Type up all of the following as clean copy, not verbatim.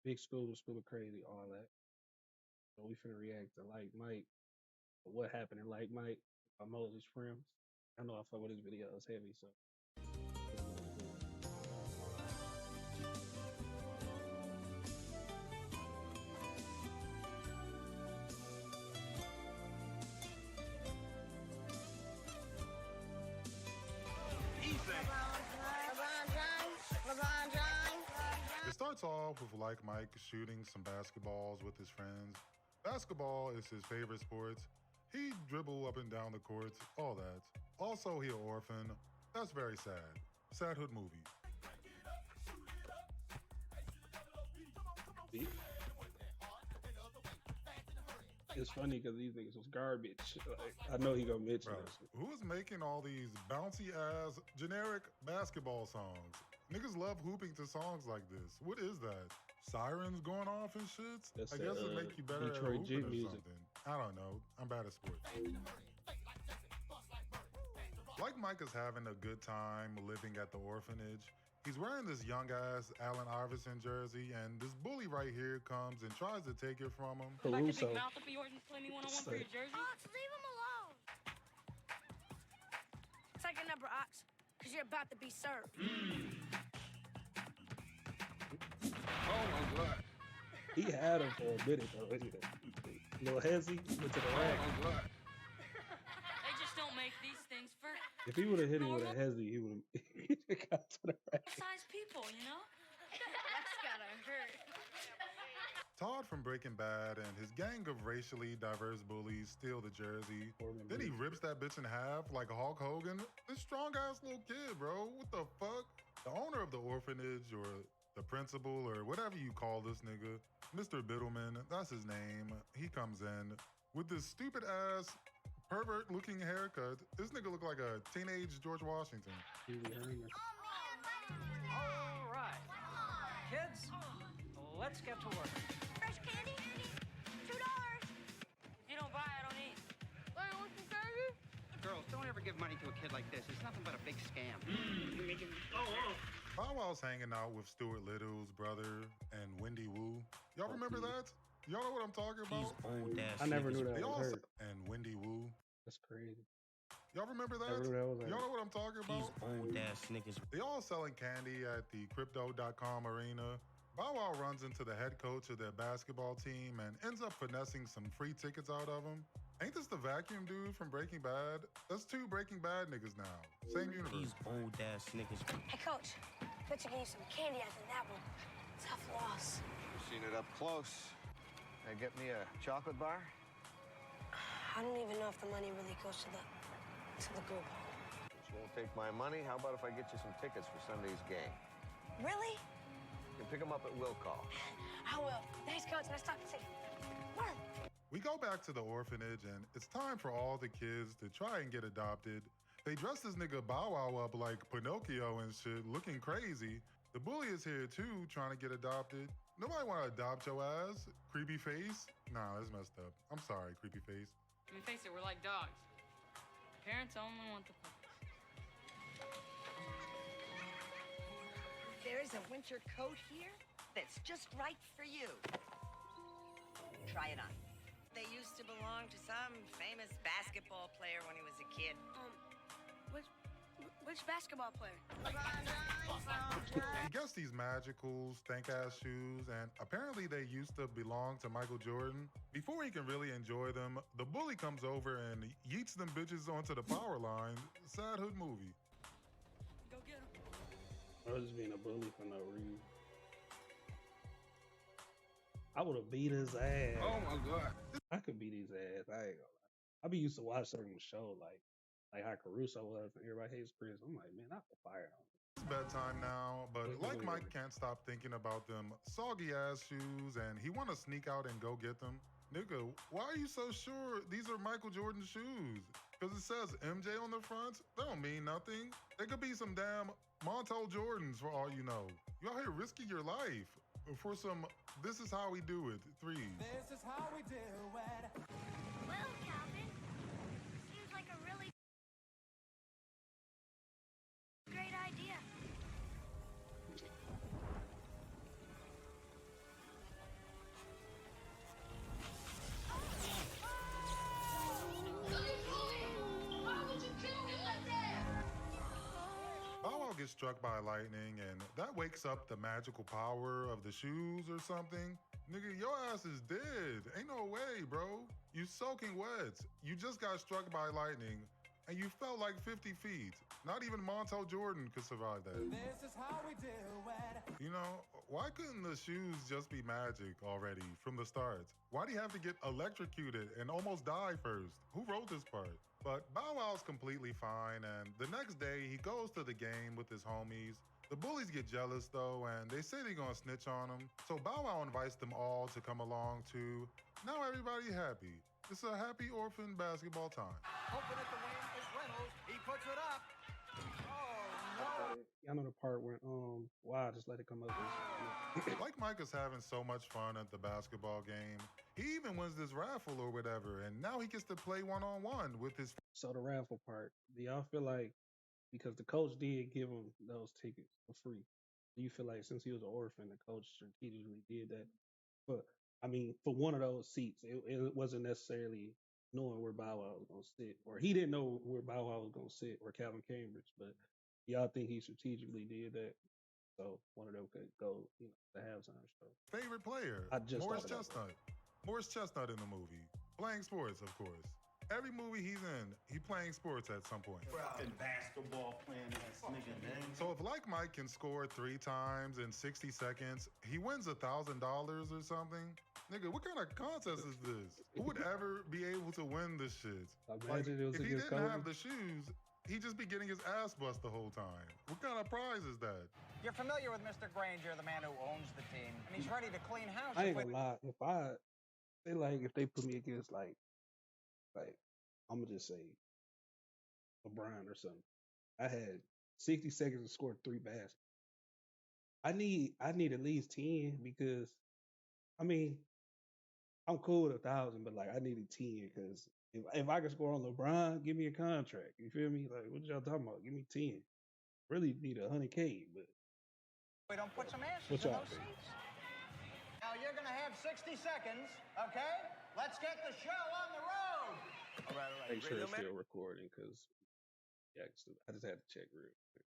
Big school of crazy, all that. So we finna react to Like Mike. What happened in Like Mike by Moses Prims. I know I fuck with his videos heavy, so let's get into it. It starts off with Like Mike shooting some basketballs with his friends. Basketball is his favorite sport. He dribble up and down the court, all that. Also, he an orphan. That's very sad. Sad hood movie. It's funny because these niggas was garbage. Like, I know he gonna mention Bro, that shit. who is making all these bouncy ass generic basketball songs? Niggas love hooping to songs like this. What is that? Sirens going off and shit? That's I that guess it make you better at Detroit hooping jit or music. something. I don't know. I'm bad at sports. Like Mike is having a good time living at the orphanage. He's wearing this young ass Allen Iverson jersey, and this bully right here comes and tries to take it from him. Back the Caruso. big mouth up of yours and play me one-on-one for your jersey? Ox, leave him alone. Take a number, Ox, because you're about to be served. Oh my God. He had him for a minute though. Little hezzy went to the Oh rack. my God. They just don't make these things for If he would have hit him with a hezzy, he would have got to the rack. size people, you know? That's gotta hurt. Todd from Breaking Bad and his gang of racially diverse bullies steal the jersey. Then he rips that bitch in half like Hulk Hogan. This strong ass little kid, bro. What the fuck? The owner of the orphanage or the principal or whatever you call this nigga, Mr. Biddleman, that's his name. He comes in with this stupid ass pervert looking haircut. This nigga look like a teenage George Washington. All right. Kids, let's get to work. Fresh candy? $2. If you don't buy, I don't eat. Want some candy? Girls, don't ever give money to a kid like this. It's nothing but a big scam. Bow Wow's hanging out with Stuart Little's brother and Wendy Wu. Y'all remember that? Y'all know what I'm talking about? I never knew that They all was her. and Wendy Wu. That's crazy. Y'all remember that? Never knew that was her. Y'all know what I'm talking about? Old ass niggas. They all selling candy at the Crypto.com arena. Bow Wow runs into the head coach of their basketball team and ends up finessing some free tickets out of him. Ain't this the vacuum dude from Breaking Bad? That's two Breaking Bad niggas now. Same universe. These old ass niggas. Hey, Coach. Bet you gave you some candy after that one. Tough loss. You've seen it up close. Can I get me a chocolate bar? I don't even know if the money really goes to the group home. Which won't take my money. How about if I get you some tickets for Sunday's game? Really? You can pick them up at will call. I will. Thanks, Coach. Nice talking to you. Mark. We go back to the orphanage and it's time for all the kids to try and get adopted. They dress this nigga Bow Wow up like Pinocchio and shit, looking crazy. The bully is here too, trying to get adopted. Nobody want to adopt your ass, creepy face. Nah, that's messed up. I'm sorry, creepy face. I mean, face it, we're like dogs. Parents only want the puppies. There is a winter coat here that's just right for you. Try it on. They used to belong to some famous basketball player when he was a kid. Which basketball player? He gets these magical, stank-ass shoes, and apparently they used to belong to Michael Jordan. Before he can really enjoy them, the bully comes over and yeets them bitches onto the power line. Sad hood movie. Go get him. I was just being a bully for no reason. I would have beat his ass. Oh my God. I could beat his ass. I ain't gonna lie. I be used to watch certain shows like how Caruso was and everybody hates Chris. I'm like, man, I could fire him. It's bedtime now, but What's like the Mike movie? can't stop thinking about them soggy ass shoes and he wanna sneak out and go get them. Nigga, why are you so sure these are Michael Jordan shoes? Cause it says MJ on the front? That don't mean nothing. They could be some damn Montel Jordans for all you know. You out here risking your life for some this is how we do it. 3. This is how we do it. Well, Calvin, seems like a really great idea. struck by lightning and that wakes up the magical power of the shoes or something, nigga, your ass is dead. Ain't no way, bro. You soaking wet. You just got struck by lightning and you fell like 50 feet. Not even Montel Jordan could survive that. This is how we do it. You know, why couldn't the shoes just be magic already from the start? Why'd he have to get electrocuted and almost die first? Who wrote this part? But Bow Wow's completely fine, and the next day he goes to the game with his homies. The bullies get jealous though, and they say they're gonna snitch on him. So Bow Wow invites them all to come along too. Now everybody happy. It's a happy orphan basketball time. Hoping at the win is Reynolds. He puts it up. Oh, no. Y'all know the part when wow, just let it come up. Like Mike is having so much fun at the basketball game. He even wins this raffle or whatever, and now he gets to play one-on-one with his. So the raffle part, do y'all feel like because the coach did give him those tickets for free, do you feel like since he was an orphan, the coach strategically did that? But I mean, for one of those seats, it wasn't necessarily knowing where Bow Wow was gonna sit, or he didn't know where Bow Wow was gonna sit, or Calvin Cambridge. But y'all think he strategically did that? So one of them could go, the halftime show. Favorite player, I just Morris thought of that. Chestnut. Morris Chestnut in the movie. Playing sports, of course. Every movie he's in, he playing sports at some point. Fucking basketball playing ass nigga, man. So if Like Mike can score 3 times in 60 seconds, he wins $1,000 or something. Nigga, what kind of contest is this? Who would ever be able to win this shit? Imagine it was if he against didn't Kobe. have the shoes, he'd just be getting his ass bust the whole time. What kind of prize is that? You're familiar with Mr. Granger, the man who owns the team, and he's ready to clean house. I ain't gonna lie. If they put me against like I'm gonna just say LeBron or something. I had 60 seconds to score 3 baskets. I need at least 10 because I mean I'm cool with 1,000, but like I needed 10 because if I could score on LeBron, give me a contract. You feel me? Like what y'all talking about? Give me 10. Really need 100K, but We don't put some asses what in y'all those think? seats. Now you're gonna have 60 seconds, okay? Let's get the show on the road. All right, all right. Make sure Ready it's to go, man? still recording because I just had to check real quick.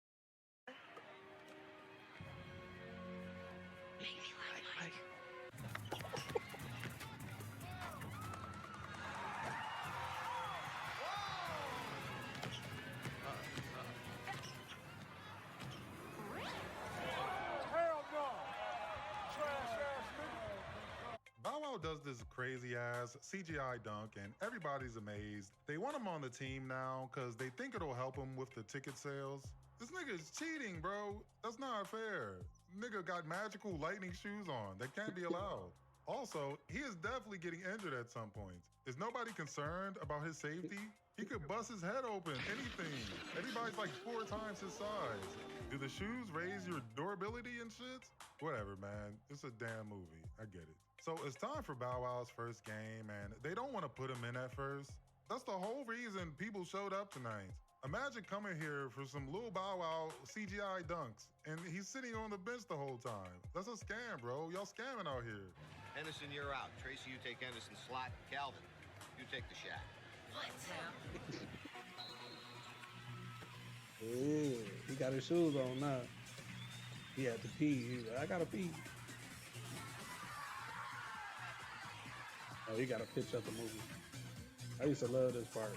Bow Wow does this crazy ass CGI dunk and everybody's amazed. They want him on the team now because they think it'll help him with the ticket sales. This nigga is cheating, bro. That's not fair. Nigga got magical lightning shoes on. That can't be allowed. Also, he is definitely getting injured at some point. Is nobody concerned about his safety? He could bust his head open, anything. Everybody's like 4 times his size. Do the shoes raise your durability and shit? Whatever, man. It's a damn movie. I get it. So it's time for Bow Wow's first game, and they don't want to put him in at first. That's the whole reason people showed up tonight. Imagine coming here for some Lil Bow Wow CGI dunks, and he's sitting on the bench the whole time. That's a scam, bro. Y'all scamming out here. Henderson, you're out. Tracy, you take Henderson's slot. Calvin, you take the shot. Yeah, he got his shoes on now. He had to pee. He's like, I gotta pee. Oh, he got a pitch up the movie. I used to love this part.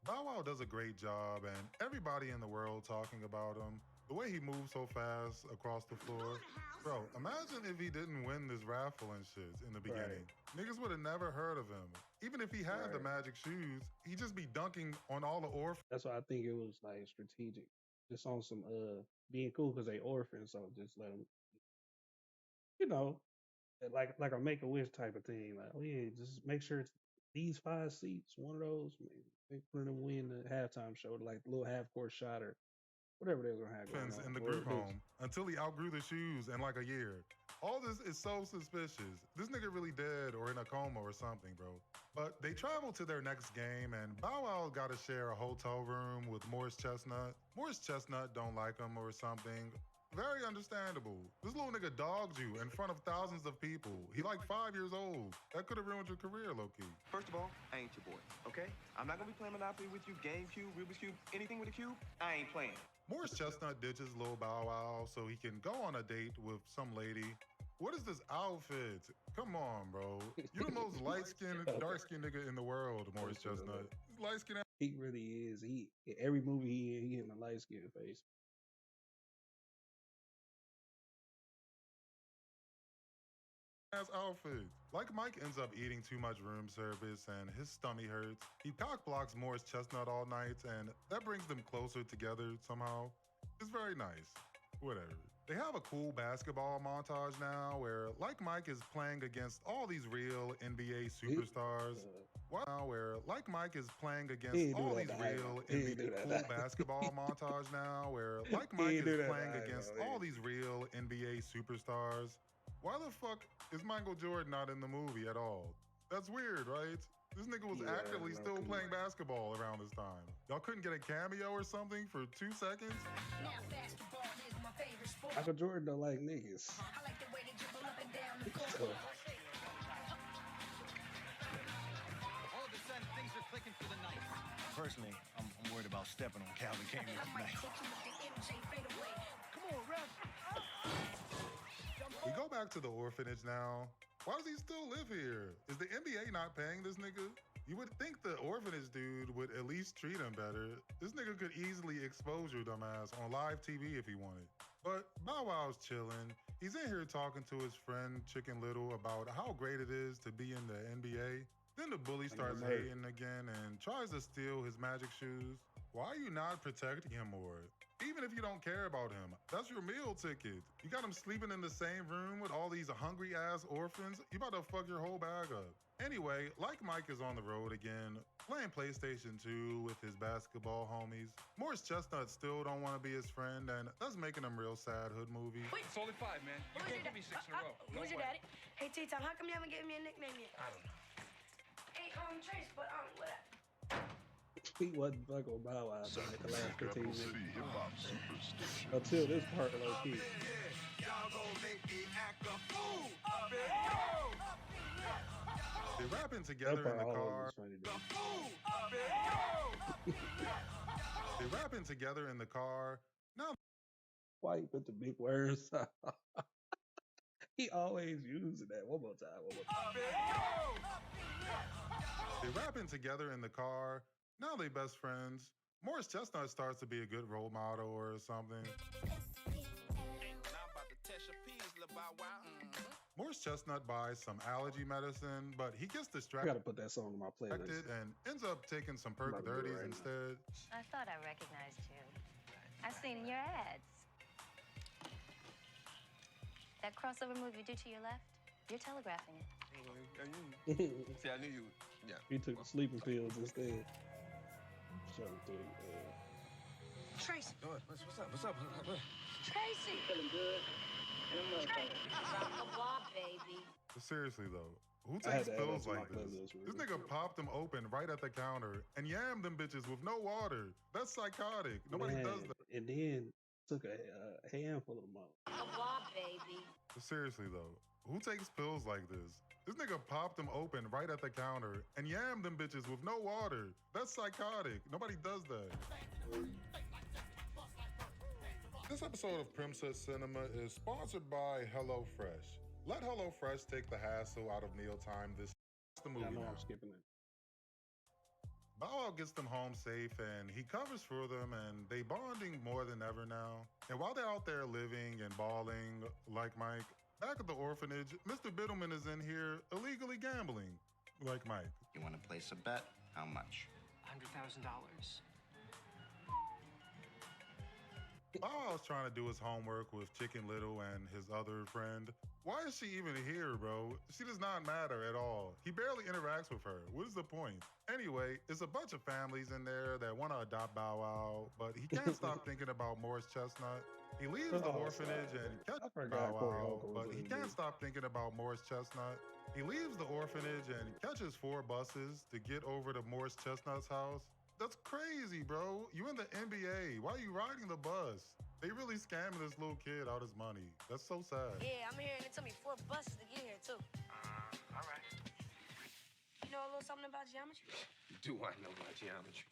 Bow Wow does a great job, and everybody in the world talking about him. The way he moves so fast across the floor. Bro, imagine if he didn't win this raffle and shit in the beginning. Niggas would have never heard of him. Even if he had the magic shoes, he'd just be dunking on all the orphans. That's why I think it was like strategic. Just on some being cool because they orphans, so just let them, like a Make-A-Wish type of thing. Like, oh yeah, just make sure it's these 5 seats, one of those, maybe put them win the halftime show, like a little half-court shot or whatever they was gonna have going on. In the group home until he outgrew the shoes in like a year. All this is so suspicious. This nigga really dead or in a coma or something, bro. But they travel to their next game, and Bow Wow got to share a hotel room with Morris Chestnut. Morris Chestnut don't like him or something. Very understandable. This little nigga dogged you in front of thousands of people. He like 5 years old. That could have ruined your career, low-key. First of all, I ain't your boy, okay? I'm not gonna be playing Monopoly with you, GameCube, Rubik's Cube, anything with a cube, I ain't playing. Morris Chestnut ditches Lil Bow Wow so he can go on a date with some lady. What is this outfit? Come on, bro. You're the most light-skinned, dark-skinned nigga in the world, Morris Chestnut. Light-skinned He really is. He every movie he in a light skin face. ass outfit. Like Mike ends up eating too much room service and his stomach hurts. He cock blocks Morris Chestnut all night and that brings them closer together somehow. It's very nice. Whatever. They have a cool basketball montage now where Like Mike is playing against all these real NBA superstars. Wow, where Like Mike is playing against all these real NBA basketball montage now where Like Mike is playing against all these real NBA superstars. Why the fuck is Michael Jordan not in the movie at all? That's weird, right? This nigga was actively still playing basketball around this time. Y'all couldn't get a cameo or something for 2 seconds? Now basketball is my favorite sport. Michael Jordan don't like niggas. I like the way they dribble up and down the court. All of a sudden, things are clicking for the night. Personally, I'm worried about stepping on Calvin Campbell tonight. Come on, ref. We go back to the orphanage now. Why does he still live here? Is the NBA not paying this nigga? You would think the orphanage dude would at least treat him better. This nigga could easily expose your dumbass on live TV if he wanted. But Bow Wow's chilling. He's in here talking to his friend Chicken Little about how great it is to be in the NBA. Then the bully starts hating again and tries to steal his magic shoes. Why are you not protecting him more? Even if you don't care about him, that's your meal ticket. You got him sleeping in the same room with all these hungry-ass orphans. You about to fuck your whole bag up. Anyway, Like Mike is on the road again, playing PlayStation 2 with his basketball homies. Morris Chestnut still don't want to be his friend, and that's making him real sad hood movie. Wait, it's only 5, man. You can't give me 6 in a row. Who's your daddy? Hey, T-Tom, how come you haven't given me a nickname yet? I don't know. Hey, Trace, but what up? He wasn't fucking Bow Wow during the last 15 minutes. Until this part, low key. They're rapping together in the car. They're rapping together in the car. Now, why he put the big words? He always using that. One more time. They're rapping together in the car. Now they best friends. Morris Chestnut starts to be a good role model or something. Morris Chestnut buys some allergy medicine, but he gets distracted. I gotta put that song on my playlist. And ends up taking some Perk-30s instead. I thought I recognized you. I've seen your ads. That crossover move you do to your left, you're telegraphing it. See, I knew you. Yeah. He took the sleeping pills instead. Shut up, dude. Tracy. What's up? Tracy. Feeling good. Drop the ball, baby. Seriously though, who takes pills like this? This nigga popped them open right at the counter and yammed them bitches with no water. That's psychotic. Nobody does that. And then took a handful of them out. The ball, baby. Seriously though, who takes pills like this? This nigga popped them open right at the counter and yammed them bitches with no water. That's psychotic. Nobody does that. This episode of PRIMM'S Cinema is sponsored by HelloFresh. Let HelloFresh take the hassle out of mealtime. This is the movie. I know now. I'm skipping it. Bow Wow gets them home safe and he covers for them and they bonding more than ever now. And while they're out there living and balling like Mike, back at the orphanage, Mr. Biddleman is in here illegally gambling like Mike. You want to place a bet? How much? $100,000. Bow Wow's trying to do his homework with Chicken Little and his other friend. Why is she even here, bro? She does not matter at all. He barely interacts with her. What is the point? Anyway, it's a bunch of families in there that want to adopt Bow Wow, but he can't stop thinking about Morris Chestnut. He leaves the orphanage and catches Bow Wow, but he can't stop thinking about Morris Chestnut. He leaves the orphanage and catches 4 buses to get over to Morris Chestnut's house. That's crazy, bro. You in the NBA. Why are you riding the bus? They really scamming this little kid out his money. That's so sad. Yeah, I'm here and it took me 4 buses to get here, too. All right. You know a little something about geometry? Do I know about geometry?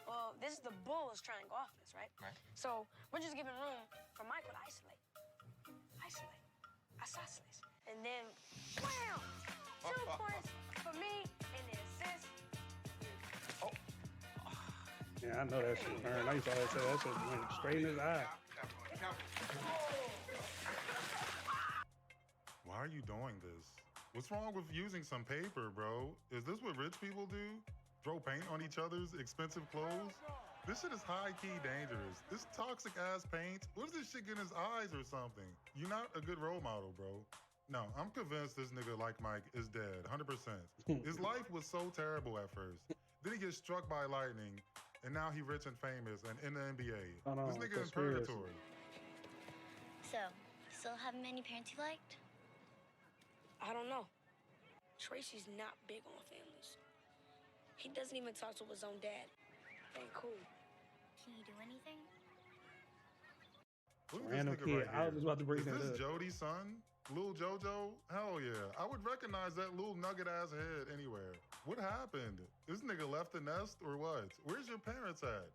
Well, this is the Bulls triangle offense, right? Right. So we're just giving room for Michael to isolate. Isosceles. And then, wham! 2 points for me, and the assist. Yeah, I know that shit burned. I used to always say that shit went straight in his eye. Why are you doing this? What's wrong with using some paper, bro? Is this what rich people do? Throw paint on each other's expensive clothes? This shit is high-key dangerous. This toxic-ass paint, what if this shit get in his eyes or something? You're not a good role model, bro. No, I'm convinced this nigga like Mike is dead, 100%. His life was so terrible at first. Then he gets struck by lightning, and now he rich and famous and in the NBA. This nigga in purgatory. So, you still have many parents you liked? I don't know. Tracy's not big on families. He doesn't even talk to his own dad. Ain't cool. Can you do anything? Look at Random this nigga kid. right I was here. about to bring Is that this up. Jody's son? Lil Jojo? Hell yeah. I would recognize that little nugget ass head anywhere. What happened? This nigga left the nest or what? Where's your parents at?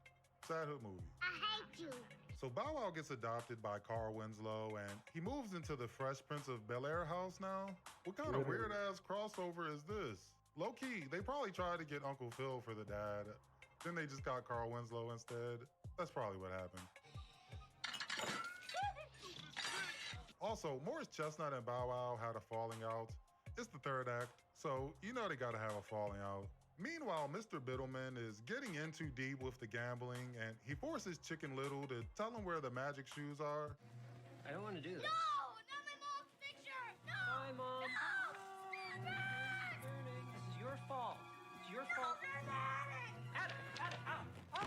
Childhood movie. I hate you. So Bow Wow gets adopted by Carl Winslow and he moves into the Fresh Prince of Bel-Air house now. What kind of weird ass crossover is this? Low key, they probably tried to get Uncle Phil for the dad. Then they just got Carl Winslow instead. That's probably what happened. Also, Morris Chestnut and Bow Wow had a falling out. It's the third act, so you know they gotta have a falling out. Meanwhile, Mr. Biddleman is getting in too deep with the gambling, and he forces Chicken Little to tell him where the magic shoes are. I don't want to do this. No! Not my mom's picture! No! Bye, Mom. No! This is your fault. It's your fault. Adam, ow.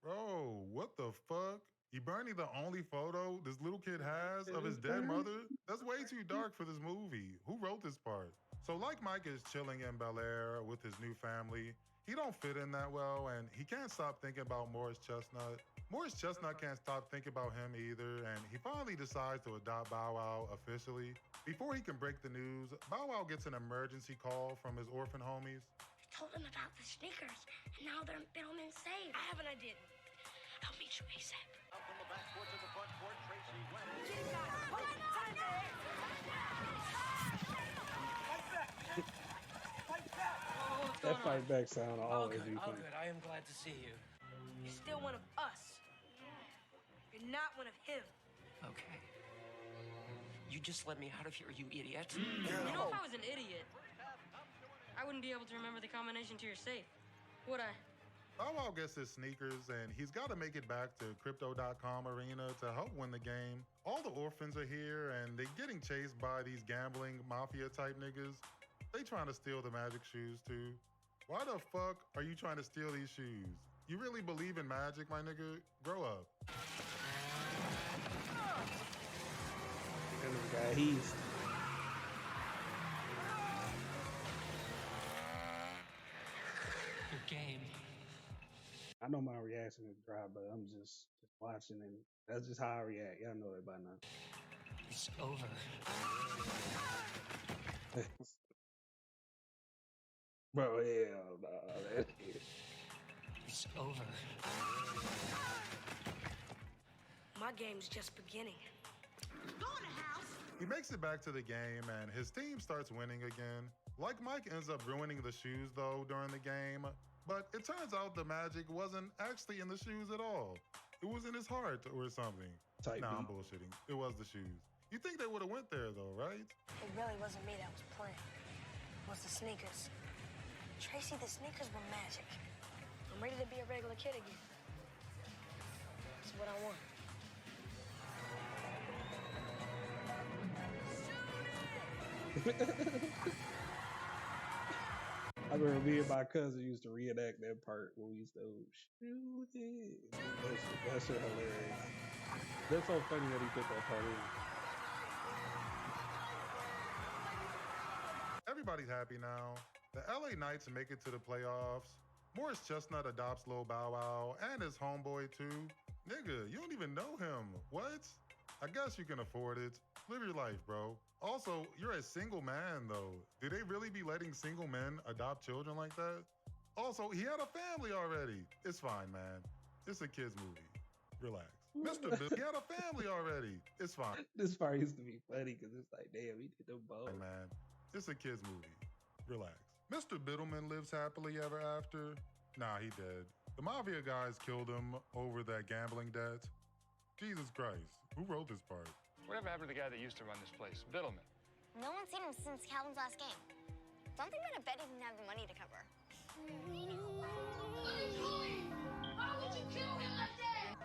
Bro, what the fuck? You burning the only photo this little kid has of his dead mother? That's way too dark for this movie. Who wrote this part? So like Mike is chilling in Bel Air with his new family, he don't fit in that well and he can't stop thinking about Morris Chestnut. Morris Chestnut can't stop thinking about him either, and he finally decides to adopt Bow Wow officially. Before he can break the news, Bow Wow gets an emergency call from his orphan homies. I told him about the sneakers, and now they're Biddleman safe. I have an idea. I'll meet you ASAP. Up from the backcourt to the front court, Tracy went. That fight back sound always be All funny. good. I am glad to see you. You're still one of us. You're not one of him. Okay. You just let me out of here, you idiot. You know, if I was an idiot, I wouldn't be able to remember the combination to your safe, would I? Bow Wow gets his sneakers and he's got to make it back to Crypto.com arena to help win the game. All the orphans are here and they're getting chased by these gambling mafia type niggas. They trying to steal the magic shoes too. Why the fuck are you trying to steal these shoes? You really believe in magic, my nigga? Grow up. And this guy, he's Your game. I know my reaction is dry, but I'm just watching and that's just how I react. Y'all know it by now. It's over. Bro, hell no. It's over. My game's just beginning. Go in the house. He makes it back to the game and his team starts winning again. Like Mike ends up ruining the shoes though during the game, but it turns out the magic wasn't actually in the shoes at all. It was in his heart or something. Nah, I'm bullshitting. It was the shoes. You think they would have went there though, right? It really wasn't me that was playing. It was the sneakers. Tracy, the sneakers were magic. I'm ready to be a regular kid again. That's what I want. I remember me and my cousin used to reenact that part when we used to shoot it. That shit hilarious. That's so funny that he put that part in. Everybody's happy now. The LA Knights make it to the playoffs. Morris Chestnut adopts Lil Bow Wow and his homeboy too. Nigga, you don't even know him. What? I guess you can afford it. Live your life, bro. Also, you're a single man though. Do they really be letting single men adopt children like that? Also, he had a family already. It's fine, man. It's a kid's movie. Relax. Mr. Bill, he had a family already. It's fine. This part used to be funny because it's like, damn, he did them both. Man, it's a kid's movie. Relax. Mr. Biddleman lives happily ever after. Nah, he dead. The mafia guys killed him over that gambling debt. Jesus Christ, who wrote this part? Whatever happened to the guy that used to run this place, Biddleman? No one's seen him since Calvin's last game. Don't think that I bet he didn't have the money to cover. Why would you kill him like that?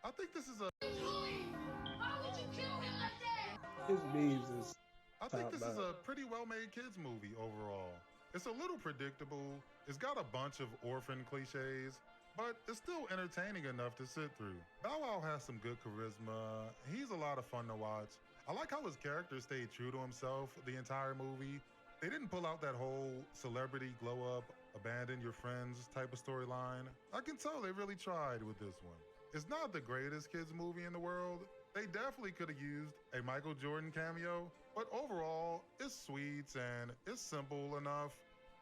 I think this is a... Why would you kill him like that? His memes is I think this is a pretty well-made kids movie overall. It's a little predictable. It's got a bunch of orphan cliches, but it's still entertaining enough to sit through. Bow Wow has some good charisma. He's a lot of fun to watch. I like how his character stayed true to himself the entire movie. They didn't pull out that whole celebrity glow up, abandon your friends type of storyline. I can tell they really tried with this one. It's not the greatest kids movie in the world. They definitely could have used a Michael Jordan cameo, but overall, it's sweet and it's simple enough.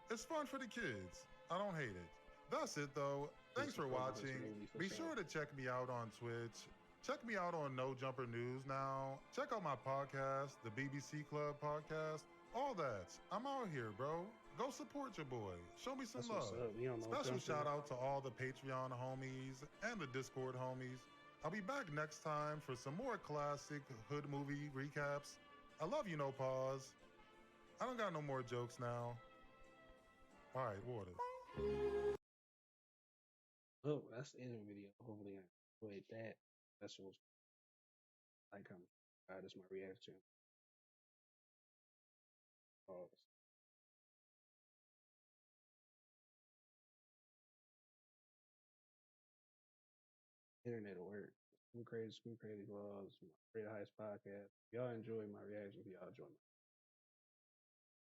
It's fun for the kids. I don't hate it. That's it though. Thanks for watching. Be sure to check me out on Twitch. Check me out on No Jumper News now. Check out my podcast, the BBC Club podcast. All that. I'm out here, bro. Go support your boy. Show me some love. Special shout out to all the Patreon homies and the Discord homies. I'll be back next time for some more classic hood movie recaps. I love you, No Pause. I don't got no more jokes now. All right, water. Oh, that's the end of the video. Hopefully, I enjoyed that. That's what like, comment. That's my reaction. Pause. Internet will work. Screw crazy laws. My Great Heights podcast. Y'all enjoy my reaction. Y'all enjoy my